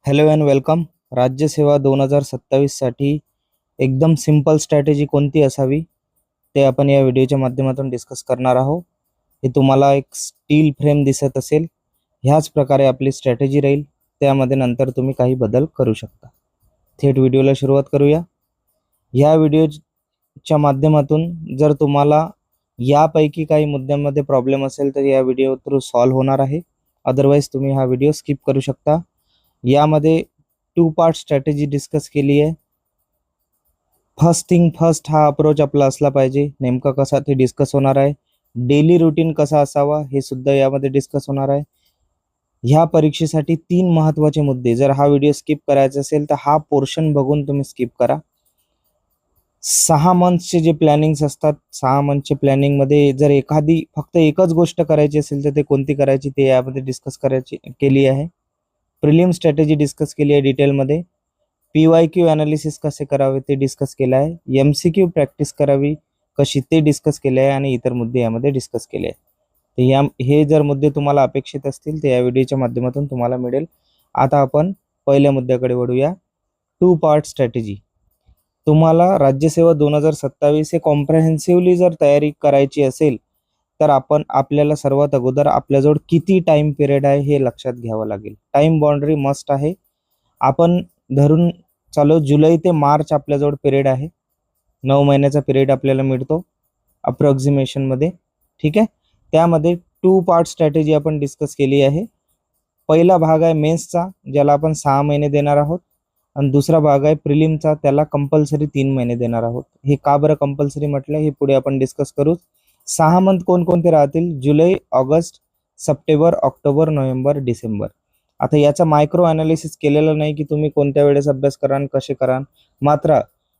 Hello and welcome. राज्यसेवा 2027साठी एकदम सिंपल स्ट्रॅटेजी कोणती असावी ते आपण या व्हिडिओच्या माध्यमातून डिस्कस करणार आहोत. हे तुम्हाला एक स्टील फ्रेम दिसत असेल, ह्याच प्रकारे आपली स्ट्रॅटेजी राहील. त्यामध्ये नंतर तुम्ही काही बदल करू शकता. थेट व्हिडिओला सुरुवात करूया. ह्या व्हिडिओच्या माध्यमातून जर तुम्हाला यापैकी काही मुद्द्यांमध्ये प्रॉब्लेम असेल तर या व्हिडिओ थ्रू सॉल्व्ह होणार आहे. अदरवाईज तुम्ही हा व्हिडिओ स्किप करू शकता. यामध्ये 2 पार्ट स्ट्रॅटेजी डिस्कस केली आहे. फर्स्ट थिंग फर्स्ट हा अप्रोच आपला असला पाहिजे. नेमका कसा ते डिस्कस होणार आहे. डेली रुटीन कसा असावा हे सुद्धा यामध्ये डिस्कस होणार आहे. ह्या परीक्षेसाठी 3 महत्त्वाचे मुद्दे. जर हा व्हिडिओ स्किप करायचा असेल तर हा पोर्शन बघून तुम्ही स्किप करा. 6 मंथ्सचे जे प्लॅनिंग्स असतात, 6 मंथचे प्लॅनिंगमध्ये जर एखादी फक्त एकच गोष्ट करायची असेल तर ते कोणती करायची ते यामध्ये डिस्कस केली आहे. प्रिलिम स्ट्रॅटेजी डिस्कस केली आहे डिटेलमध्ये. PYQ ॲनालिसिस कसे करावे ते डिस्कस केलं आहे. MCQ प्रॅक्टिस करावी कशी ते डिस्कस केले आहे आणि इतर मुद्दे यामध्ये डिस्कस केले आहे. तर हे जर मुद्दे तुम्हाला अपेक्षित असतील तर या व्हिडिओच्या माध्यमातून तुम्हाला मिळेल. आता आपण पहिल्या मुद्द्याकडे वळूया. 2 पार्ट स्ट्रॅटेजी. तुम्हाला राज्यसेवा 2027 हे कॉम्प्रेहेन्सिव्हली जर तयारी करायची असेल तर आपल्याला सर्वात अगोदर आपल्याजवळ किती टाइम पिरियड आहे हे लक्षात घ्यावं लागेल. टाइम बाउंड्री मस्ट आहे. आपण धरून चालू जुलै ते मार्च आपल्याजवळ पिरियड आहे. 9 महिन्याचा पिरियड आपल्याला मिळतो अप्रॉक्सिमेशनमध्ये. ठीक आहे. त्यामध्ये 2 पार्ट स्ट्रॅटेजी आपण डिस्कस केली आहे. पहिला भाग आहे मेन्सचा, ज्याला आपण 6 महिने देणार आहोत, आणि दुसरा भाग आहे प्रिलिमचा, त्याला कंपल्सरी 3 महिने देणार आहोत. हे का बरं कंपल्सरी म्हटलं हे पुढे आपण डिस्कस करू. 6 मंथ कोणकोणते राहतील? जुलै, ऑगस्ट, सप्टेंबर, ऑक्टोबर, नोव्हेंबर, डिसेंबर. आता याचा मायक्रो ॲनालिसिस केलेलं नाही की तुम्ही कोणत्या वेळेस अभ्यास कराल, कसे कराल. मात्र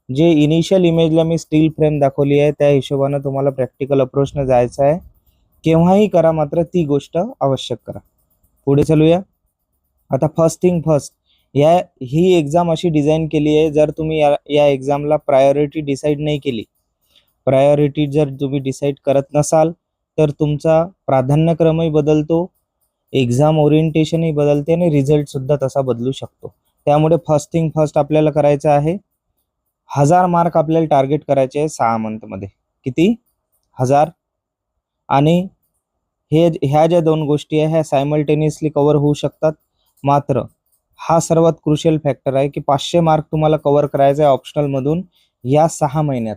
जे इनिशियल इमेजला मी स्टील फ्रेम दाखवली आहे त्या हिशोबानं तुम्हाला प्रॅक्टिकल अप्रोचनं जायचं आहे. केव्हाही करा, मात्र ती गोष्ट आवश्यक करा. पुढे चालूया. आता फर्स्ट थिंग फर्स्ट, ही एक्झाम अशी डिझाईन केली आहे, जर तुम्ही या एक्झामला प्रायोरिटी डिसाईड नाही केली, प्रायोरिटी जर तुम्ही डिसाईड करत नसाल तर तुमचा प्राधान्यक्रमही बदलतो, एक्झाम ओरिएंटेशनही बदलते आणि रिझल्ट सुद्धा तसा बदलू शकतो. त्यामुळे फर्स्ट थिंग फर्स्ट आपल्याला करायचं आहे, 1000 मार्क आपल्याला टार्गेट करायचे आहे 6 मंथमध्ये. किती? 1000. आणि ह्या ज्या 2 गोष्टी आहे ह्या सायमल्टेनियसली कव्हर होऊ शकतात. मात्र हा सर्वात क्रुशियल फॅक्टर आहे की 500 मार्क तुम्हाला कव्हर करायचा आहे ऑप्शनलमधून या 6 महिन्यात.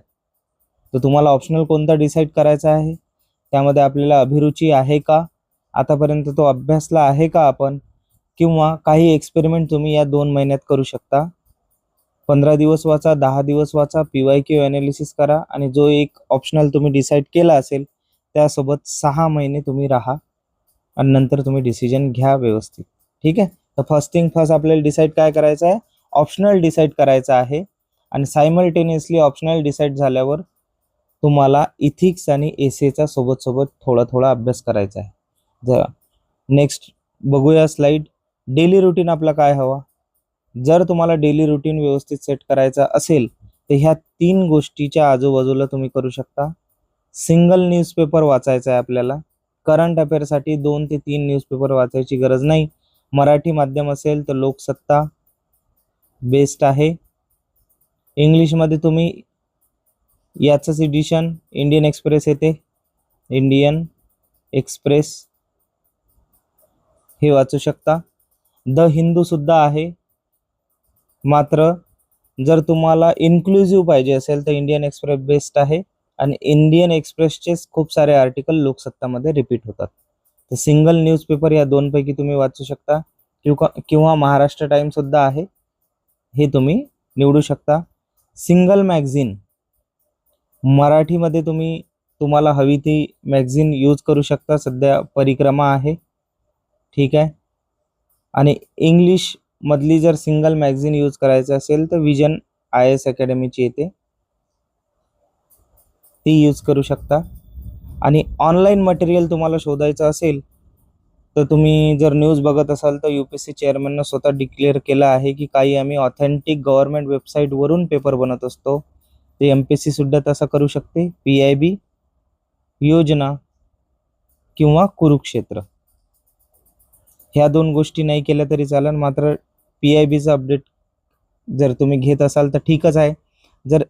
तर तुम्हाला ऑप्शनल कोणता डिसाईड करायचा आहे, त्यामध्ये आपल्याला अभिरुची आहे का, आतापर्यंत तो अभ्यासला आहे का आपण, किंवा काही एक्सपेरिमेंट तुम्ही या 2 महिन्यात करू शकता. 15 दिवस वाचा, 10 दिवस वाचा, PYQ ॲनालिसिस करा, आणि जो एक ऑप्शनल तुम्ही डिसाईड केला असेल त्यासोबत 6 महिने तुम्ही राहा आणि नंतर तुम्ही डिसिजन घ्या व्यवस्थित. ठीक आहे. तर फर्स्ट थिंग फर्स्ट आपल्याला डिसाईड काय करायचं आहे, ऑप्शनल डिसाईड करायचं आहे. आणि सायमल्टेनियसली ऑप्शनल डिसाईड झाल्यावर तुम्हाला इथिक्स आणि एसेचा सोबत थोडा अभ्यास करायचा आहे. जरा नेक्स्ट बघूया स्लाइड. डेली रुटीन आपला काय हवा. जर तुम्हाला डेली रुटीन व्यवस्थित सेट करायचा असेल तर ह्या 3 गोष्टीच्या आजूबाजूला तुम्ही करू शकता. सिंगल न्यूजपेपर वाचायचा आहे आपल्याला. करंट अफेअरसाठी 2 ते 3 न्यूजपेपर वाचायची गरज नाही. मराठी माध्यम असेल तर लोकसत्ता बेस्ट आहे. इंग्लिशमध्ये तुम्ही याचंच एडिशन इंडियन एक्सप्रेस येते, इंडियन एक्सप्रेस हे वाचू शकता. द हिंदू सुद्धा आहे. मात्र जर तुम्हाला इन्क्लुझिव्ह पाहिजे असेल तर इंडियन एक्सप्रेस बेस्ट आहे, आणि इंडियन एक्सप्रेसचे खूप सारे आर्टिकल लोकसत्तामध्ये रिपीट होतात. तर सिंगल न्यूजपेपर या 2 पैकी तुम्ही वाचू शकता, किंवा महाराष्ट्र टाइम्स सुद्धा आहे, हे तुम्ही निवडू शकता. सिंगल मॅगझिन मराठीमध्ये तुम्हाला हवी ती मॅगझिन यूज करू शकता. सध्या परिक्रमा आहे. ठीक आहे. आणि इंग्लिश मधली जर सिंगल मॅगझिन यूज करायचं असेल तर विजन IAS अकॅडमीची येते, ती यूज करू शकता. आणि ऑनलाईन मटेरियल तुम्हाला शोधायचं असेल तर तुम्ही जर न्यूज बघत असाल तर UPSC चेअरमननं स्वतः डिक्लेअर केलं आहे की काही आम्ही ऑथेंटिक गव्हर्नमेंट वेबसाईटवरून पेपर बनत असतो. ते MPSC सुद्धा तसं करू शकते. PIB, योजना किंवा कुरुक्षेत्र ह्या 2 गोष्टी नाही केल्या तरी चालेल. मात्र PIBचं अपडेट जर तुम्ही घेत असाल तर ठीकच आहे. जर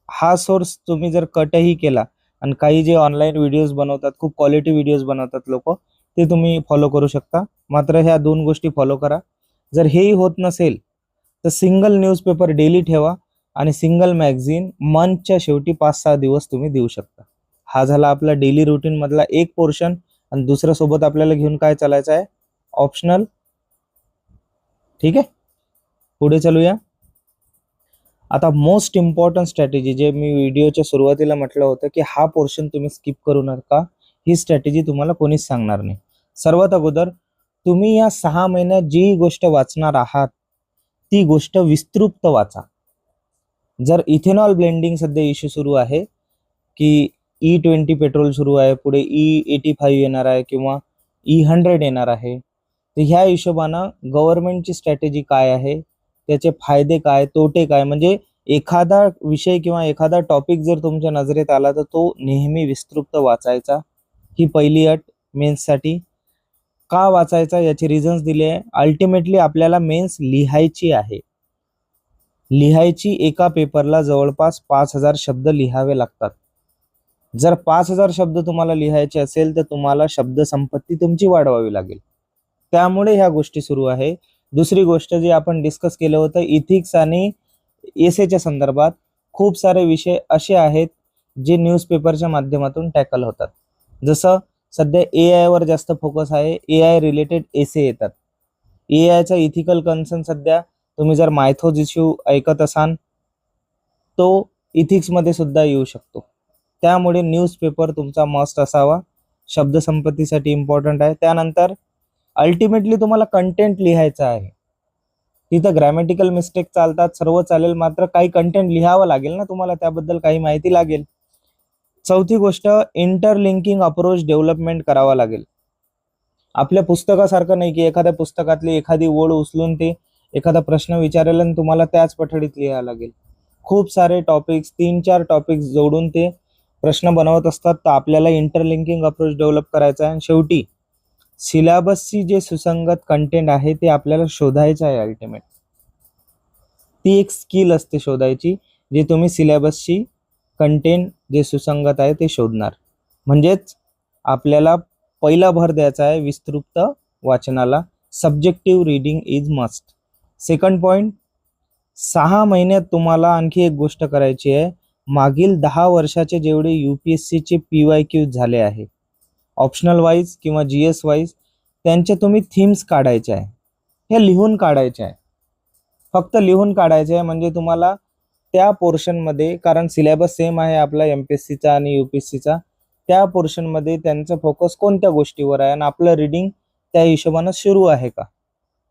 हा सोर्स तुम्ही जर कटही केला आणि काही जे ऑनलाईन व्हिडिओज बनवतात, खूप क्वालिटी व्हिडिओज बनवतात लोक, ते तुम्ही फॉलो करू शकता. मात्र ह्या 2 गोष्टी फॉलो करा. जर हेही होत नसेल तर सिंगल न्यूजपेपर डेली ठेवा आणि सिंगल मॅगझिन मंथच्या शेवटी 5-6 दिवस तुम्ही देऊ शकता. हा झाला आपला डेली रुटीन मधला एक पोर्शन. आणि दुसऱ्या सोबत आपल्याला घेऊन काय चालायचं आहे, ऑप्शनल. ठीक आहे, पुढे चलूया. आता मोस्ट इम्पॉर्टंट स्ट्रॅटेजी, जे मी व्हिडिओच्या सुरुवातीला म्हटलं होतं की हा पोर्शन तुम्ही स्किप करू नका, ही स्ट्रॅटेजी तुम्हाला कोणीच सांगणार नाही. सर्वात अगोदर तुम्ही या 6 महिन्यात जी गोष्ट वाचणार आहात ती गोष्ट विस्तृत वाचा. जर इथेनॉल ब्लेंडिंग सध्या इश्यू सुरू आहे की E20 पेट्रोल सुरू आहे, पुढे E85 येणार आहे किंवा E100 येणार आहे, तर ह्या हिशोबानं गव्हर्नमेंटची स्ट्रॅटेजी काय आहे, त्याचे फायदे काय, तोटे काय, म्हणजे एखादा विषय किंवा एखादा टॉपिक जर तुमच्या नजरेत आला तर तो नेहमी विस्तृत वाचायचा. ही पहिली अट मेन्ससाठी. का वाचायचा याचे रिझन्स दिले आहे. अल्टिमेटली आपल्याला मेन्स लिहायची आहे. लिहायची एका पेपरला जवळपास 5,000 शब्द लिहावे लागतात. जर 5,000 शब्द तुम्हाला लिहायचे असेल तर तुम्हाला शब्दसंपत्ती तुमची वाढवावी लागेल. त्यामुळे ह्या गोष्टी सुरू आहे. दुसरी गोष्ट जी आपण डिस्कस केलं होतं, इथिक्स आणि एसेच्या संदर्भात खूप सारे विषय असे आहेत जे न्यूजपेपरच्या माध्यमातून टॅकल होतात. जसं सध्या AI वर जास्त फोकस आहे, AI रिलेटेड एसे येतात. AIचा इथिकल कन्सर्न सध्या तुम्ही जर मायथोज इश्यू ऐकत असाल तो इथिक्समध्ये सुद्धा येऊ शकतो. त्यामुळे न्यूजपेपर तुमचा मस्ट असावा. शब्दसंपत्तीसाठी इम्पॉर्टंट आहे. त्यानंतर अल्टिमेटली तुम्हाला कंटेंट लिहायचं आहे. तिथं ग्रॅमॅटिकल मिस्टेक चालतात, सर्व चालेल, मात्र काही कंटेंट लिहावं लागेल ना तुम्हाला, त्याबद्दल काही माहिती लागेल. चौथी गोष्ट, इंटरलिंकिंग अप्रोच डेव्हलपमेंट करावा लागेल. आपल्या पुस्तकासारखं नाही की एखाद्या पुस्तकातली एखादी ओळ उचलून ते एखादा प्रश्न विचारेल आणि तुम्हाला त्याच पठडीत लिहावं लागेल. खूप सारे टॉपिक्स, 3-4 टॉपिक्स जोडून ते प्रश्न बनवत असतात. तर आपल्याला इंटरलिंकिंग अप्रोच डेव्हलप करायचा आहे. आणि शेवटी सिलेबसची जे सुसंगत कंटेंट आहे ते आपल्याला शोधायचं आहे. अल्टिमेट ती एक स्किल असते शोधायची, जे तुम्ही सिलेबसची कंटेंट जे सुसंगत आहे ते शोधणार. म्हणजेच आपल्याला पहिला भर द्यायचा आहे विस्तृत वाचनाला. Subjective reading is must. Second point, 6 महिन्यात तुम्हाला आणखी एक गोष्ट करायची आहे. मागील 10 वर्षाचे जेवढे UPSCचे PYQ झाले आहे, ऑप्शनल वाईज किंवा GS वाईज, त्यांचे तुम्ही थीम्स काढायचे आहे. हे लिहून काढायचे आहे, फक्त लिहून काढायचे आहे. म्हणजे तुम्हाला त्या पोर्शनमध्ये, कारण सिलेबस सेम आहे आपला MPSCचा आणि UPSCचा, त्या पोर्शनमध्ये त्यांचा फोकस कोणत्या गोष्टीवर आहे आणि आपलं रीडिंग त्या हिशोबानं सुरू आहे का,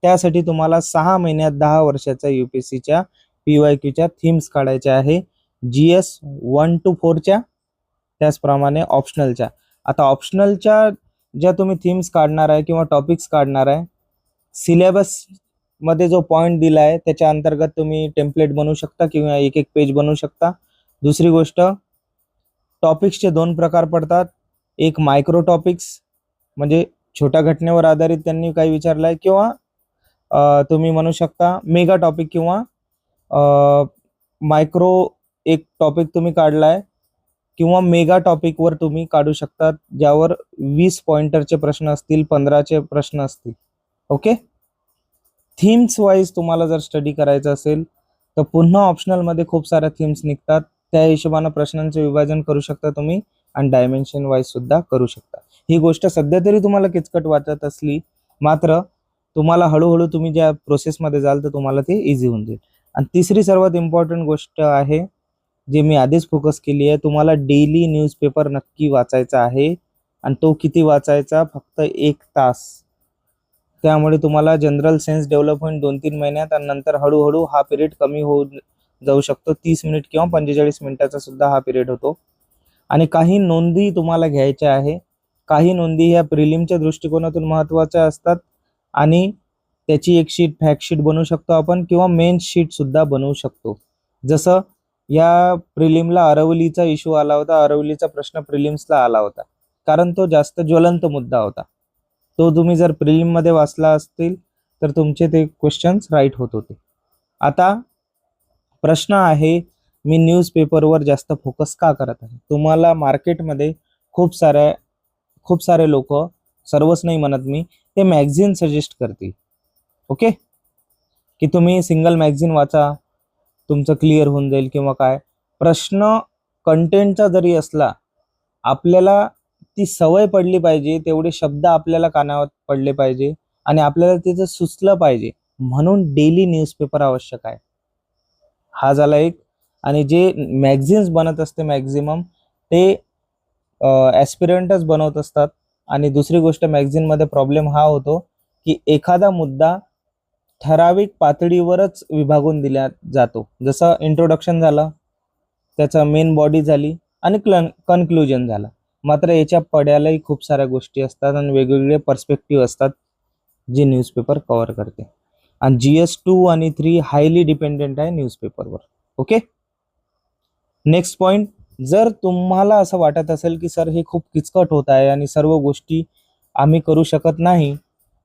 त्यासाठी तुम्हाला 6 महिन्यात 10 वर्षाच्या UPSCच्या PYQच्या थीम्स काढायच्या आहे. GS 1 to 4च्या, त्याचप्रमाणे ऑप्शनलच्या. आता ऑप्शनलच्या ज्या तुम्ही थीम्स काढणार आहे किंवा टॉपिक्स काढणार आहे, सिलेबस मध्ये जो पॉइंट दिला आहे त्याच्या अंतर्गत तुम्ही टेम्पलेट बनवू शकता किंवा एक पेज बनवू शकता. दुसरी गोष्ट, टॉपिक्सचे 2 प्रकार पडतात. एक मायक्रो टॉपिक्स, म्हणजे छोट्या घटनेवर आधारित त्यांनी काही विचारलं आहे, किंवा तुम्ही म्हणू शकता मेगा टॉपिक किंवा मायक्रो एक टॉपिक तुम्ही काढला आहे, किंवा मेगा टॉपिकवर तुम्ही काढू शकता ज्यावर 20 पॉइंटरचे प्रश्न असतील, 15चे प्रश्न असतील. ओके, थीम्स वाईज तुम्हाला जर स्टडी करायचं असेल तर पुन्हा ऑप्शनलमध्ये खूप साऱ्या थीम्स निघतात. त्या हिशोबानं प्रश्नांचे विभाजन करू शकता तुम्ही आणि डायमेन्शन वाईज सुद्धा करू शकता. ही गोष्ट सध्या तरी तुम्हाला किचकट वाटत असली, मात्र तुम्हाला हळूहळू तुम्ही ज्या प्रोसेसमध्ये जाल तर तुम्हाला ते इझी होऊन जाईल. आणि तिसरी सर्वात इम्पॉर्टंट गोष्ट आहे, जे मी आधीच फोकस केली आहे, तुम्हाला डेली न्यूजपेपर नक्की वाचायचा आहे. आणि तो किती वाचायचा, फक्त 1 तास. त्यामुळे तुम्हाला जनरल सेन्स डेव्हलप होईल 2-3 महिन्यात, आणि नंतर हळूहळू हा पिरियड कमी होऊन जाऊ शकतो. 30 मिनिट किंवा 45 मिनिटाचा सुद्धा हा पिरियड होतो. आणि काही नोंदी तुम्हाला घ्यायच्या आहे. काही नोंदी ह्या प्रिलिमच्या दृष्टिकोनातून महत्त्वाच्या असतात आणि त्याची एक शीट, फॅक्ट शीट बनवू शकतो आपण, किंवा मेन शीट सुद्धा बनवू शकतो. जसं या प्रिलिमला अरवलीचा इश्यू आला होता, अरवलीचा प्रश्न प्रिलिम्सला आला होता, कारण तो जास्त ज्वलंत मुद्दा होता. तो तुम्ही जर प्रिलिममध्ये वाचला असतील तर तुमचे ते क्वेश्चन्स राईट होत होते. आता प्रश्न आहे, मी न्यूजपेपरवर जास्त फोकस का करत आहे? तुम्हाला मार्केटमध्ये खूप सारे लोक, सर्वच नाही म्हणत मी, ते मॅगझिन सजेस्ट करतील. ओके, की तुम्ही सिंगल मॅगझिन वाचा, तुमचं क्लिअर होऊन जाईल किंवा काय. प्रश्न कंटेंटचा जरी असला, आपल्याला ती सवय पडली पाहिजे, तेवढे शब्द आपल्याला कानावर पडले पाहिजे आणि आपल्याला तिचं सुचलं पाहिजे, म्हणून डेली न्यूजपेपर आवश्यक आहे. हा झाला एक. आणि जे मॅगझिन्स बनत असते मॅक्झिमम ते ॲस्पिरंटच बनवत असतात. आणि दुसरी गोष्ट, मॅगझिनमध्ये प्रॉब्लेम हा होतो की एखादा मुद्दा ठराविक पातळीवरच विभागून दिला जातो. जसं इंट्रोडक्शन झालं, त्याचा मेन बॉडी झाली आणि कन्क्लुजन झालं. मात्र याच्या पड्यालाही खूप साऱ्या गोष्टी असतात आणि वेगवेगळे पर्स्पेक्टिव्ह असतात जे न्यूजपेपर कव्हर करते. आणि GS2 आणि 3 हायली डिपेंडेंट आहे न्यूजपेपरवर. Okay, next point. जर तुम्हाला असं वाटत असेल की सर हे खूप किचकट होत आहे आणि सर्व गोष्टी आम्ही करू शकत नाही,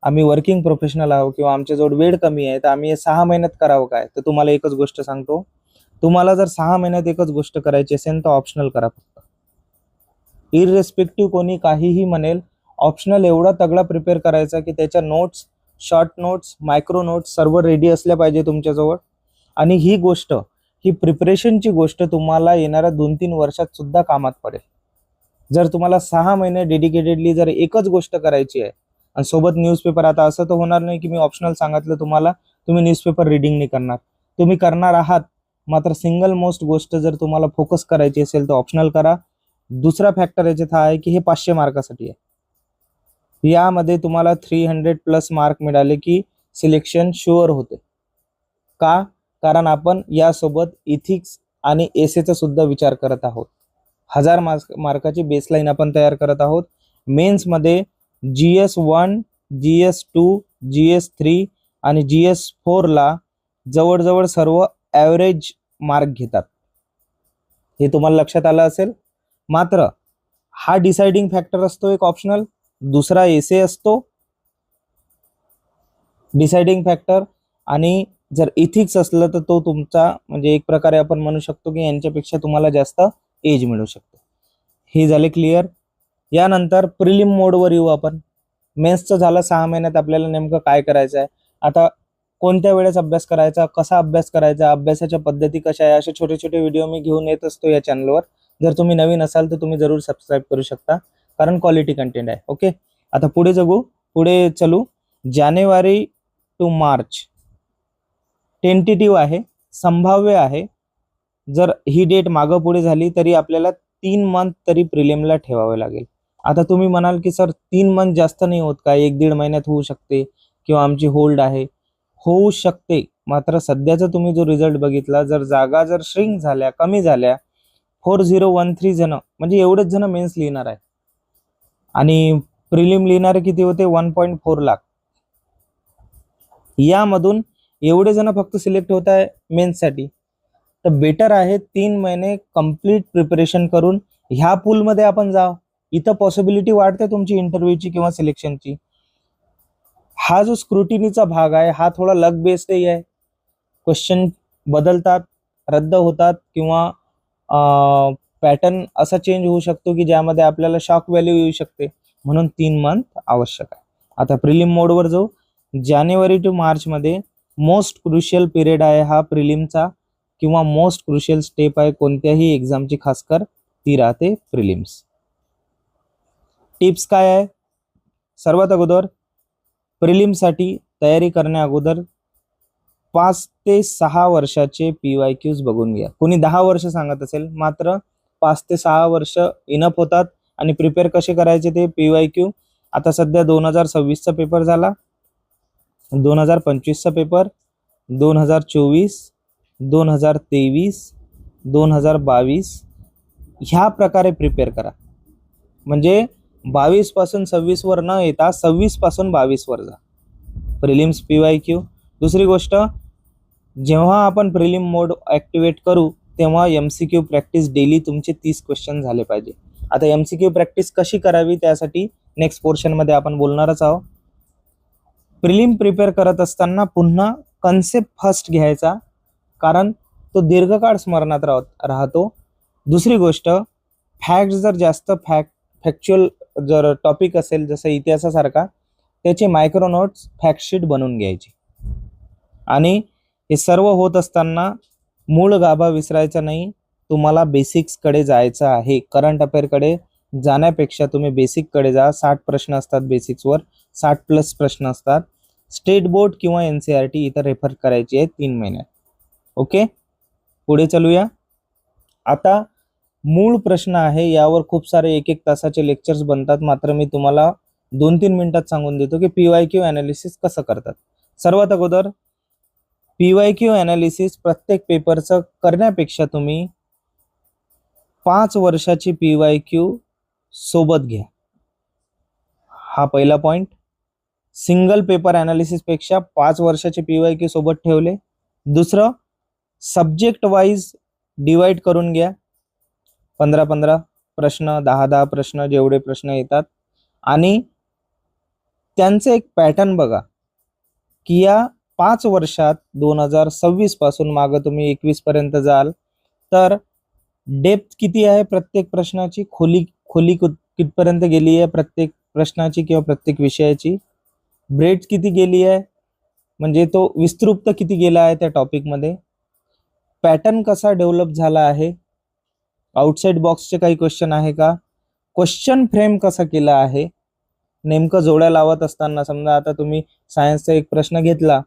आम्ही वर्किंग प्रोफेशनल आहोत किंवा आमच्याजवळ वेळ कमी आहे, तर आम्ही 6 महिन्यात करावं काय? तर तुम्हाला एकच गोष्ट सांगतो, तुम्हाला जर 6 महिन्यात एकच गोष्ट करायची असेल तर ऑप्शनल करा फक्त. इररेस्पेक्टिव्ह कोणी काहीही म्हणेल, ऑप्शनल एवढा तगडा प्रिपेअर करायचा की त्याच्या notes, short notes, micro notes सर्व रेडी असल्या पाहिजे तुमच्याजवळ. आणि ही प्रिपरेशनची गोष्ट तुम्हाला येणाऱ्या 2-3 वर्षात सुद्धा कामात पडेल. जर तुम्हाला 6 महिने डेडिकेटेडली जर एकच गोष्ट करायची आहे आणि सोबत न्यूजपेपर, आता असं तर होणार नाही की मी ऑप्शनल सांगितलं तुम्हाला, तुम्ही न्यूजपेपर रीडिंग नाही करणार. तुम्ही करणार आहात, मात्र सिंगल मोस्ट गोष्ट जर तुम्हाला फोकस करायची असेल तर ऑप्शनल करा. दुसरा फॅक्टर याच्यात हा आहे की हे 500 मार्कासाठी आहे. यामध्ये तुम्हाला 300+ मार्क मिळाले की सिलेक्शन शुअर होते. का? कारण आपण यासोबत इथिक्स आणि एसेचा सुद्धा विचार करत आहोत. 1000 मार्काची बेसलाईन आपण तयार करत आहोत. मेन्समध्ये GS1, GS2, GS3 आणि GS4 ला जवळजवळ सर्व ॲव्हरेज मार्क घेतात. हे तुम्हाला लक्षात आलं असेल. मात्र हा डिसाइडिंग फॅक्टर असतो एक ऑप्शनल, दुसरा एसे असतो डिसाइडिंग फॅक्टर, आणि जर इथिक्स असलं तर तो तुमचा म्हणजे एक प्रकारे आपण म्हणू शकतो की यांच्यापेक्षा तुम्हाला जास्त एज मिळू शकते. हे झाले क्लिअर. यानंतर प्रिलिम मोडवर येऊ आपण. मेन्सचं झालं, 6 महिन्यात आपल्याला नेमकं काय करायचं आहे. आता कोणत्या वेळेस अभ्यास करायचा, कसा अभ्यास करायचा, अभ्यासाच्या पद्धती कशा आहे, असे छोटे छोटे व्हिडिओ मी घेऊन येत असतो या चॅनलवर. जर तुम्ही नवीन असाल तर तुम्ही जरूर सबस्क्राईब करू शकता, कारण क्वालिटी कंटेंट आहे. ओके, आता पुढे चलू. जानेवारी टू मार्च टेंटेटिव्ह आहे, संभाव्य आहे. जर ही डेट मागं पुढे झाली तरी आपल्याला 3 मंथ तरी प्रिलिमला ठेवावे लागेल. आता तुम्ही म्हणाल की सर 3 मंथ जास्त नाही होत का, 1-1.5 महिन्यात होऊ शकते किंवा आमची होल्ड आहे. होऊ शकते, मात्र सध्याचा तुम्ही जो रिझल्ट बघितला, जर जागा श्रिंक झाल्या, कमी झाल्या, 4013 जण म्हणजे एवढेच जण मेन्स लिहिणार आहे आणि प्रिलिम लिहिणारे किती होते, 1.4 लाख. यामधून एवढे जण फक्त सिलेक्ट होत आहे मेन्ससाठी. तर बेटर आहे 3 महिने कंप्लीट प्रिपरेशन करून ह्या पूलमध्ये आपण जाऊ. इथं पॉसिबिलिटी वाढते तुमची इंटरव्ह्यूची किंवा सिलेक्शनची. हा जो स्क्रुटिनीचा भाग आहे हा थोडा लक बेस्डही आहे. क्वेश्चन बदलतात, रद्द होतात किंवा पॅटर्न असा चेंज होऊ शकतो की ज्यामध्ये आपल्याला शॉक व्हॅल्यू येऊ शकते. म्हणून 3 मंथ आवश्यक आहे. आता प्रिलिम मोडवर जाऊ. जानेवारी टू मार्चमध्ये मोस्ट क्रुशियल पिरियड आहे हा प्रिलिमचा, किंवा मोस्ट क्रुशियल स्टेप आहे कोणत्याही एक्झामची, खासकर ती राहते प्रिलिम्स. टिप्स काय आहे? सर्वात अगोदर प्रिलिमसाठी तयारी करण्या अगोदर 5 ते 6 वर्षाचे PYQs बघून घ्या. कोणी 10 वर्ष सांगत असेल, मात्र 5 ते 6 वर्ष इनफ होतात. आणि प्रिपेअर कसे करायचे ते PYQ. आता सध्या 2026चा पेपर झाला, 2025चा पेपर, 2024, 2023, 2022 ह्या प्रकारे प्रिपेअर करा. म्हणजे 22 पासून 26 वर न येता 26 पासून 22 वर जा. Prelims PYQ. दुसरी गोष्ट, जेव्हा आपण प्रिलिम मोड ॲक्टिवेट करू तेव्हा MCQ प्रॅक्टिस डेली तुमचे 30 क्वेश्चन झाले पाहिजे. आता MCQ प्रॅक्टिस कशी करावी त्यासाठी नेक्स्ट पोर्शनमध्ये आपण बोलणारच आहोत. प्रिलिम प्रिपेअर करत असताना पुन्हा कन्सेप्ट फर्स्ट घ्यायचा, कारण तो दीर्घकाळ स्मरणात राहतो. दुसरी गोष्ट, फॅक्ट जर जास्त फॅक्च्युअल जर टॉपिक असेल जसं इतिहासासारखा, त्याचे मायक्रो नोट्स फॅक्टशीट बनवून घ्यायची. आणि हे सर्व होत असताना मूळ गाभा विसरायचा नाही. तुम्हाला बेसिक्सकडे जायचं आहे. करंट अफेअरकडे जाण्यापेक्षा तुम्ही बेसिककडे जा. 60 प्रश्न असतात बेसिक्सवर, 60+ प्रश्न असतात. स्टेट बोर्ड किंवा NCERT इथं रेफर करायची आहे 3 महिन्यात. ओके, पुढे चलूया. आता मूळ प्रश्न आहे, यावर खूप सारे 1-1 तासाचे लेक्चर्स बनतात, मात्र मी तुम्हाला 2-3 मिनिटात सांगून देतो की PYQ ॲनालिसिस कसं करतात. सर्वात अगोदर PYQ ॲनालिसिस प्रत्येक पेपरचं करण्यापेक्षा तुम्ही 5 वर्षाची PYQ सोबत घ्या. हा पहिला पॉइंट. सिंगल पेपर ॲनालिसिस पेक्षा 5 वर्षाचे PYQ सोबत ठेवले. दुसरं, सब्जेक्ट वाईज डिवाइड करून घ्या. 15-15 प्रश्न, 10-10 प्रश्न, जेवढे प्रश्न येतात. आणि त्यांचे एक पॅटर्न बघा की या 5 वर्षात 2026 पासून मागं तुम्ही 21 पर्यंत जाल तर डेप्थ किती आहे प्रत्येक प्रश्नाची, खोली कितपर्यंत गेली आहे प्रत्येक प्रश्नाची किंवा प्रत्येक विषयाची, ब्रेड्थ किती गेली आहे, म्हणजे तो विस्तृत किती गेला आहे त्या टॉपिकमध्ये, पॅटर्न कसा डेव्हलप झाला आहे, आउटसाइड बॉक्सचे काही क्वेश्चन आहे का, क्वेश्चन फ्रेम कसा केला आहे. नेमकं जोड्या लावत असताना समजा आता तुम्ही सायन्सचा एक प्रश्न घेतला,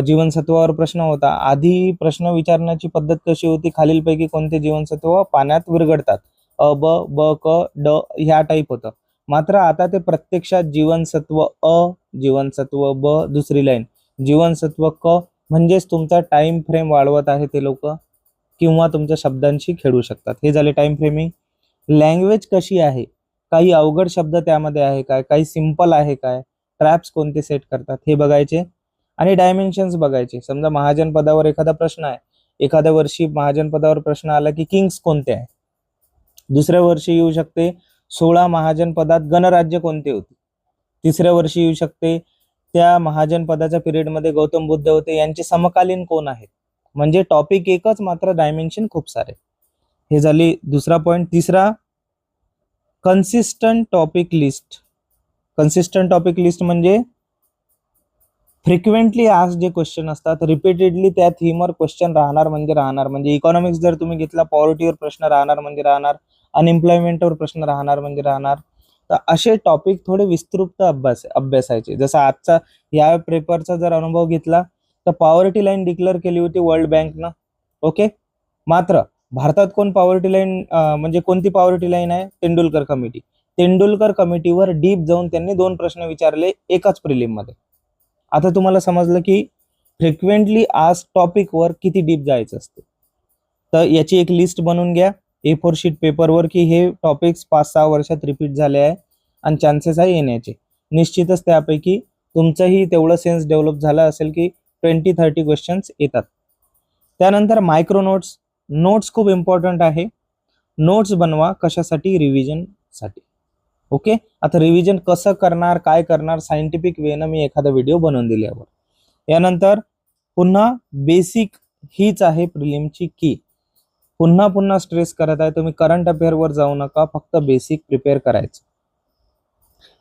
जीवनसत्वावर प्रश्न होता. आधी प्रश्न विचारण्याची पद्धत कशी होती, खालीलपैकी कोणते जीवनसत्व पाण्यात विरघळतात, अ ब ब क ड ह्या टाईप होतं. मात्र आता ते प्रत्यक्षात जीवनसत्व अ, जीवनसत्व ब, दुसरी लाईन जीवनसत्व क, म्हणजेच तुमचा टाइम फ्रेम वाढवत आहे ते लोक, किंवा तुमच्या शब्दांशी खेळू शकतात. हे झाले टाइम फ्रेमिंग. लँग्वेज कशी आहे, काही अवघड शब्द त्यामध्ये आहे काय, काही सिंपल आहे काय, ट्रॅप्स कोणते सेट करतात हे बघायचे. आणि डायमेन्शन्स बघायचे. समजा महाजन पदावर एखादा प्रश्न आहे, एखाद्या वर्षी महाजन पदावर प्रश्न आला की किंग्स कोणते आहे, दुसऱ्या वर्षी येऊ शकते 16 महाजन पदात गणराज्य कोणते होते, तिसऱ्या वर्षी येऊ शकते त्या महाजन पदाच्या पिरियडमध्ये गौतम बुद्ध होते, यांचे समकालीन कोण आहेत. म्हणजे टॉपिक एकच मात्र डायमेन्शन खूप सारे. हे झाली दुसरा पॉइंट. तिसरा, consistent topic list. Consistent topic list म्हणजे फ्रिक्वेंटली आज जे क्वेश्चन असतात, रिपीटेडली त्या थीमवर क्वेश्चन राहणार म्हणजे राहणार. म्हणजे इकॉनॉमिक्स जर तुम्ही घेतला, पॉवर्टीवर प्रश्न राहणार म्हणजे राहणार, अनएम्प्लॉयमेंटवर प्रश्न राहणार म्हणजे राहणार. तर असे टॉपिक थोडे विस्तृत अभ्यासायचे. जसं आजचा या पेपरचा जर अनुभव घेतला तर पॉवर्टी लाईन डिक्लेअर केली होती वर्ल्ड बँकनं. ओके, मात्र भारतात कोण पॉवर्टी लाईन म्हणजे कोणती पॉवर्टी लाईन आहे, तेंडुलकर कमिटी. तेंडुलकर कमिटीवर डीप जाऊन त्यांनी 2 प्रश्न विचारले एकाच प्रिलिम मध्ये. आता तुम्हाला समजलं की फ्रिक्वेंटली आज टॉपिकवर किती डीप जायचं असते. तर याची एक लिस्ट बनवून घ्या A4 शीट पेपरवर की हे टॉपिक्स 5-6 वर्षात रिपीट झाले आहे आणि चान्सेस आहे येण्याचे. निश्चितच त्यापैकी तुमचंही तेवढं सेन्स डेव्हलप झालं असेल की 20-30 क्वेश्चन्स येतात. त्यानंतर मायक्रो नोट्स. नोट्स खूप इम्पॉर्टंट आहे. नोट्स बनवा कशासाठी, रिव्हिजनसाठी. ओके, आता रिव्हिजन कसं करणार, काय करणार, सायंटिफिक वेनं मी एखादा व्हिडिओ बनवून दिल्यावर. यानंतर पुन्हा बेसिक हीच आहे प्रिलिमची की. पुन्हा पुन्हा स्ट्रेस करत आहे, तुम्ही करंट अफेअरवर जाऊ नका, फक्त बेसिक प्रिपेअर करायचं.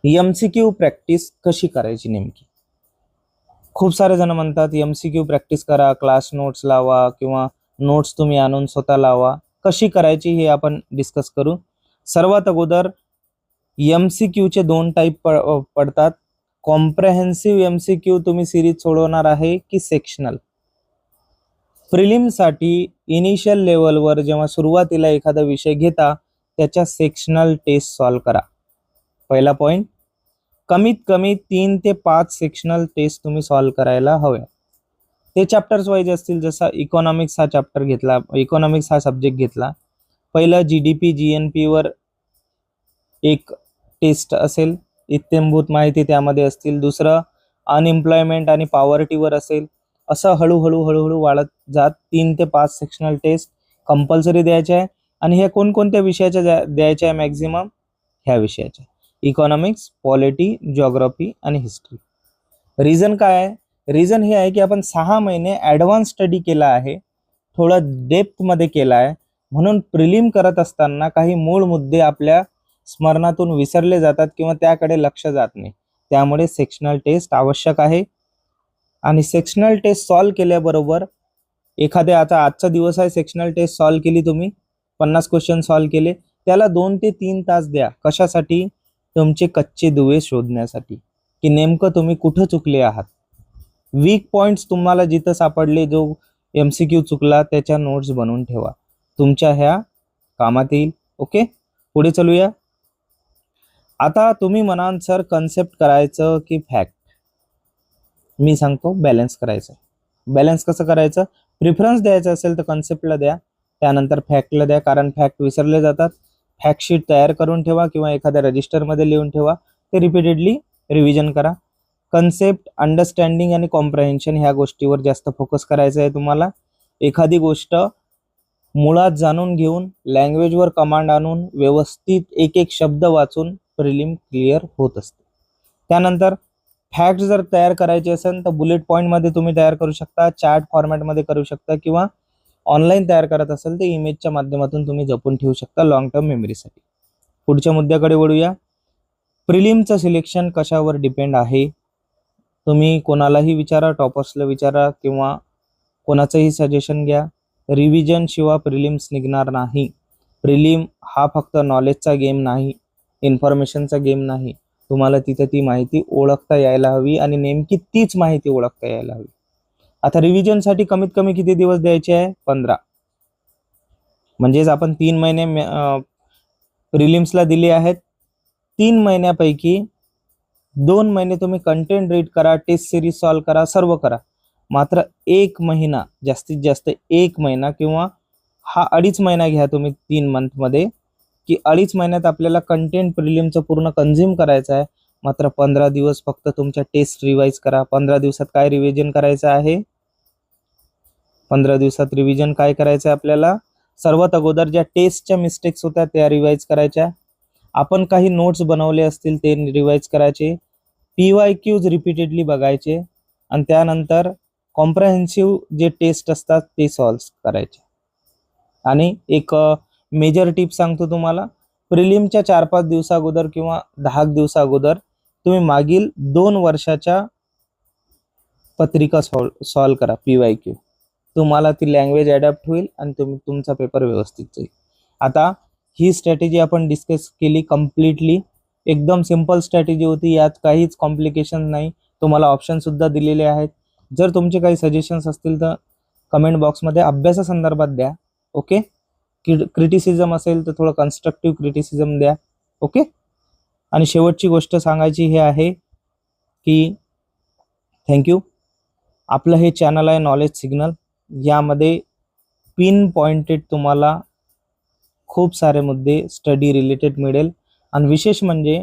MCQ प्रॅक्टिस कशी करायची नेमकी. खूप सारे जण म्हणतात MCQ प्रॅक्टिस करा, क्लास नोट्स लावा किंवा नोट्स तुम्ही आणून स्वतः लावा. कशी करायची हे आपण डिस्कस करू. सर्वात अगोदर MCQ चे 2 टाईप पडतात. कॉम्प्रेहेन्सिव्ह MCQ तुम्ही सिरीज सोडवणार आहे की सेक्शनल. प्रिलिमसाठी इनिशियल लेवलवर जेव्हा सुरुवातीला एखादा विषय घेता त्याच्या सेक्शनल टेस्ट सॉल्व करा. पहिला पॉइंट, कमीत कमी 3 ते 5 सेक्शनल टेस्ट तुम्ही सॉल्व करायला हव्या. ते चॅप्टर्स वाईज असतील. जसा इकॉनॉमिक्स हा चॅप्टर घेतला, इकॉनॉमिक्स हा सब्जेक्ट घेतला, पहिलं GDP GNP वर एक टेस्ट असेल, इत्थंभूत माहिती त्यामध्ये असतील. दुसरं अनएम्प्लॉयमेंट आणि पॉवर्टीवर असेल. असं हळूहळू वाढत जात 3 ते 5 सेक्शनल टेस्ट कंपल्सरी द्यायचे आहे. आणि हे कोणकोणत्या विषयाच्या द्यायच्या आहे मॅक्झिमम, ह्या विषयाच्या, इकॉनॉमिक्स, पॉलिटी, जिओग्राफी आणि हिस्ट्री. रिझन काय आहे? रिझन हे आहे की आपण 6 महिने ॲडव्हान्स स्टडी केला आहे, थोडं डेप्थमध्ये केला आहे, म्हणून प्रिलिम करत असताना काही मूळ मुद्दे आपल्या स्मरणातून विसरले जातात किंवा त्याकडे लक्ष जात नाही. त्यामुळे सेक्शनल टेस्ट आवश्यक आहे. आणि सेक्शनल टेस्ट सॉल्व केल्याबरोबर एखाद्या, आता आजचा दिवस आहे, सेक्शनल टेस्ट सॉल्व केली तुम्ही, 50 क्वेश्चन सॉल्व केले, त्याला 2 ते 3 तास द्या. कशासाठी? तुमचे कच्चे दुवे शोधण्यासाठी, की नेमकं तुम्ही कुठं चुकले आहात. वीक पॉइंट्स तुम्हाला जिथं सापडले, जो MCQ चुकला, त्याच्या नोट्स बनवून ठेवा, तुमच्या ह्या कामात येईल. ओके, पुढे चलूया. आता तुम्ही म्हणाल सर कन्सेप्ट करायचं की फॅक्ट? मी सांगतो बॅलन्स करायचं. बॅलन्स कसं करायचं? प्रिफरन्स द्यायचं असेल तर कन्सेप्टला द्या, त्यानंतर फॅक्टला द्या, कारण फॅक्ट विसरले जातात. फॅक्ट शीट तयार करून ठेवा किंवा एखाद्या रजिस्टरमध्ये लिहून ठेवा, ते रिपीटेडली रिव्हिजन करा. कन्सेप्ट, अंडरस्टँडिंग आणि कॉम्प्रहेन्शन ह्या गोष्टीवर जास्त फोकस करायचा आहे तुम्हाला. एखादी गोष्ट मुळात जाणून घेऊन, लँग्वेजवर कमांड आणून, व्यवस्थित एक एक शब्द वाचून प्रिलिम क्लिअर होत असते. त्यानंतर फॅक्ट जर तयार करायचे असेल तर बुलेट पॉईंटमध्ये तुम्ही तयार करू शकता, चार्ट फॉर्मॅटमध्ये करू शकता, किंवा ऑनलाईन तयार करत असेल तर इमेजच्या माध्यमातून तुम्ही जपून ठेवू शकता लॉंग टर्म मेमरीसाठी. पुढच्या मुद्द्याकडे वळूया. प्रिलिमचं सिलेक्शन कशावर डिपेंड आहे? तुम्ही कोणालाही विचारा, टॉपर्सला विचारा किंवा कोणाचंही सजेशन घ्या, रिव्हिजन शिवाय प्रिलिम्स निघणार नाही. प्रिलिम हा फक्त नॉलेजचा गेम नाही, इन्फॉर्मेशनचा गेम नाही. तुम्हाला तिथे ती माहिती ओळखता यायला हवी आणि नेमकी तीच माहिती ओळखता यायला हवी. आता रिव्हिजनसाठी कमीत कमी किती दिवस द्यायचे आहे? 15. म्हणजेच आपण 3 महिने प्रिलिम्सला दिले आहेत. 3 महिन्यापैकी 2 महिने तुम्ही कंटेंट रीड करा, टेस्ट सिरीज सॉल्व करा, सर्व करा. मात्र 1 महिना, जास्तीत जास्त 1 महिना किंवा हा 2.5 महिना घ्या तुम्ही 3 मंथमध्ये, की 2.5 महिन्यात आपल्याला कंटेंट प्रिलिमचं पूर्ण कन्झ्युम करायचं आहे. मात्र 15 दिवस फक्त तुमच्या टेस्ट रिवाईज करा. 15 दिवसात काय रिव्हिजन करायचं आहे? 15 दिवसात रिव्हिजन काय करायचं आहे आपल्याला? सर्वात अगोदर ज्या टेस्टच्या मिस्टेक्स होत्या त्या रिवाईज करायच्या. आपण काही नोट्स बनवले असतील ते रिवाईज करायचे. PYQs रिपीटेडली बघायचे आणि त्यानंतर कॉम्प्रहेन्सिव्ह जे टेस्ट असतात ते सॉल्व्ह करायचे. आणि एक मेजर टिप सांगतो तुम्हाला, प्रिलिमच्या 4-5 दिवसा अगोदर किंवा 10 दिवसा अगोदर तुम्ही मागील 2 वर्षाच्या पत्रिका सॉल्व करा, PYQ. तुम्हाला ती लँग्वेज ॲडॅप्ट होईल आणि तुमचा पेपर व्यवस्थित जाईल. आता ही स्ट्रॅटेजी आपण डिस्कस केली कम्प्लिटली. एकदम सिंपल स्ट्रॅटेजी होती, यात काहीच कॉम्प्लिकेशन नाही. तुम्हाला ऑप्शनसुद्धा दिलेले आहेत. जर तुमचे काही सजेशन्स असतील तर कमेंट बॉक्समध्ये अभ्यासासंदर्भात द्या. ओके, क्रिटिसिझम असेल तर थोडं कन्स्ट्रक्टिव्ह क्रिटिसिझम द्या. ओके, आणि शेवटची गोष्ट सांगायची हे आहे की थँक्यू. आपलं हे चॅनल आहे नॉलेज सिग्नल. यामध्ये पिन पॉइंटेड तुम्हाला खूप सारे मुद्दे स्टडी रिलेटेड मिळेल. आणि विशेष म्हणजे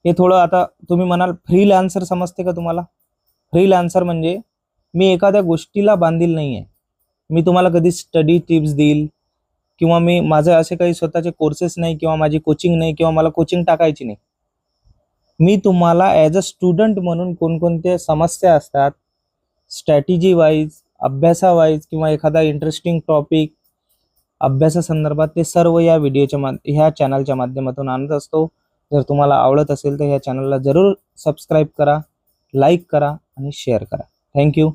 हे थोडं, आता तुम्ही म्हणाल फ्रीलान्सर समजते का तुम्हाला? फ्रीलान्सर म्हणजे मी एखाद्या गोष्टीला बांधील नाही आहे. मी तुम्हाला कधी स्टडी टिप्स देईल किंवा मी माझे असे काही स्वतःचे कोर्सेस नाही किंवा माझी कोचिंग नाही किंवा मला कोचिंग टाकायची नाही. मी तुम्हाला ॲज अ स्टुडंट म्हणून कोणकोणत्या समस्या असतात, स्ट्रॅटेजी वाईज, अभ्यासावाईज किंवा एखादा इंटरेस्टिंग टॉपिक अभ्यासासंदर्भात, ते सर्व या ह्या चॅनलच्या माध्यमातून आणत असतो. जर तुम्हाला आवडत असेल तर ह्या चॅनलला जरूर सबस्क्राईब करा, लाईक करा आणि शेअर करा. थँक्यू.